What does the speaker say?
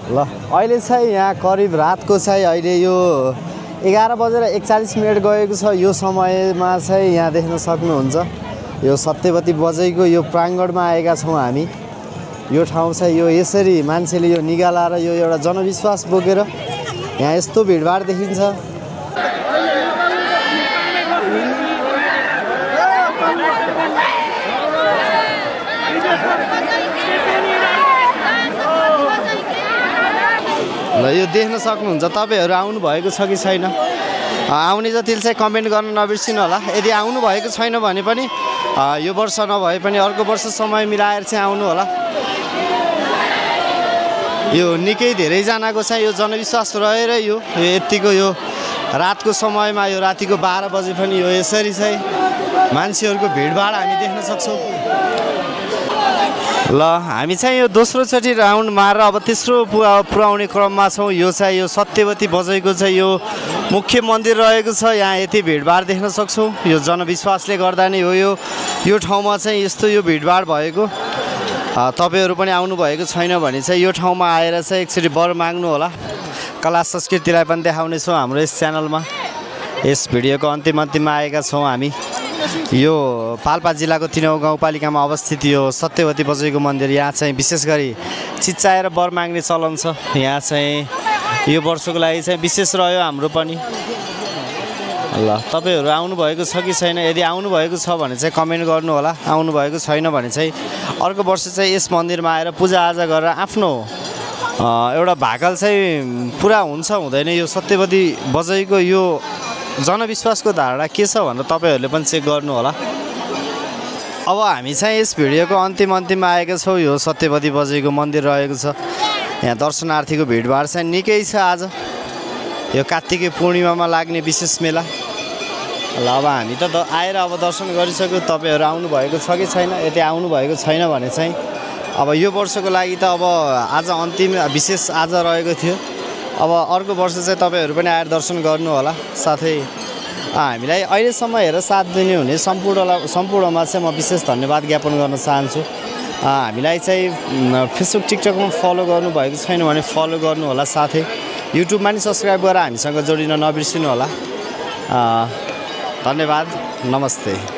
ल अहिले चाहिँ यहाँ करिब रातको चाहिँ अहिले यो 11:41 गएको छ। यो समयमा चाहिँ यहाँ देख्न सक्नुहुन्छ यो सत्यवती बजैको यो प्राङ्गणमा आएका छौँ हामी। यो ठाउँ चाहिँ यो यसरी मान्छेले यो निगालाएर यो एउटा जनविश्वास बोकेर यहाँ यस्तो भिडभाड देखिन्छ। ल यो देख्न सक्नुहुन्छ तपाईहरु आउनु भएको छ कि छैन? आउने जतिले चाहिँ कमेन्ट गर्न नबिर्सिनु होला। यदि आउनु भएको छैन भने पनि यो वर्ष नभए पनि अर्को वर्ष समय मिलाएर चाहिँ आउनु होला। यो निकै धेरै जनाको चाहिँ यो जनविश्वास रहेर यो यतिको यो रातको समयमा यो रातिको 12 बजे पनि यो यसरी चाहिँ मान्छेहरुको भिडभाड हामी देख्न सक्छौं। ल हामी चाहिँ यो दोस्रो चोटी राउन्ड मारेर अब तेस्रो पुर्याउने क्रममा छौं। यो चाहिँ यो सत्यवती बजैको चाहिँ यो मुख्य मन्दिर रहेको छ। यहाँ यति भिडभाड देख्न सक्छौं। यो जनविश्वासले गर्दा नै हो यो ठाउँमा चाहिँ यस्तो यो भिडभाड भएको। तपाईहरु पनि आउनु भएको छैन भने चाहिँ यो ठाउँमा आएर चाहिँ एकचोटी वर माग्नु होला। कला संस्कृतिलाई पनि देखाउने छौं हाम्रो यस च्यानलमा। यस भिडियोको अन्तिममा आएका छौं हामी। यो पाल्पा जिल्लाको तिनौं गाउँपालिकामा अवस्थित यो सत्यवती बजैको मन्दिर। यहाँ चाहिँ विशेष गरी चिच्चाएर वर माग्ने चलन छ। यहाँ चाहिँ यो वर्षको लागि चाहिँ विशेष रह्यो हाम्रो पनि। ल तपाईहरु आउनु भएको छ कि छैन? यदि आउनु भएको छ भने चाहिँ कमेन्ट गर्नु होला। आउनु भएको छैन भने चाहिँ अर्को वर्ष चाहिँ यस मन्दिरमा आएर पूजाआजा गरेर आफ्नो एउटा भाकल चाहिँ पुरा हुन्छ हुँदैन यो सत्यवती बजैको यो जनविश्वासको धारणा के छ भनेर तपाईहरुले पनि चेक गर्नु होला। अब हामी चाहिँ यस भिडियोको अन्तिममा आएका छौं। यो सत्यवती बजैको मन्दिर रहेको छ। यहाँ दर्शनार्थीको भिडभाड चाहिँ निकै छ आज। यो कार्तिके पूर्णिमामा लाग्ने विशेष मेला। ल अब हामी त आएर अब दर्शन गरिसक्यो। तपाईहरु आउनु भएको छ कि छैन? यदि आउनु भएको छैन भने चाहिँ अब यो वर्षको लागि त अब आज अन्तिम विशेष आज रहेको थियो। अब अर्को वर्ष चाहिँ तपाईहरु पनि आएर दर्शन गर्नु होला। साथै हामीलाई अहिलेसम्म हेरेर साथ दिने हुने सम्पूर्णमा चाहिँ म विशेष धन्यवाद ज्ञापन गर्न चाहन्छु। हामीलाई चाहिँ फेसबुक टिकटकमा फलो गर्नु भएको छैन भने फलो गर्नु होला। साथै युट्युबमा नि सब्स्क्राइब गरेर हामीसँग जोडिन नबिर्सिनु होला। धन्यवाद। नमस्ते।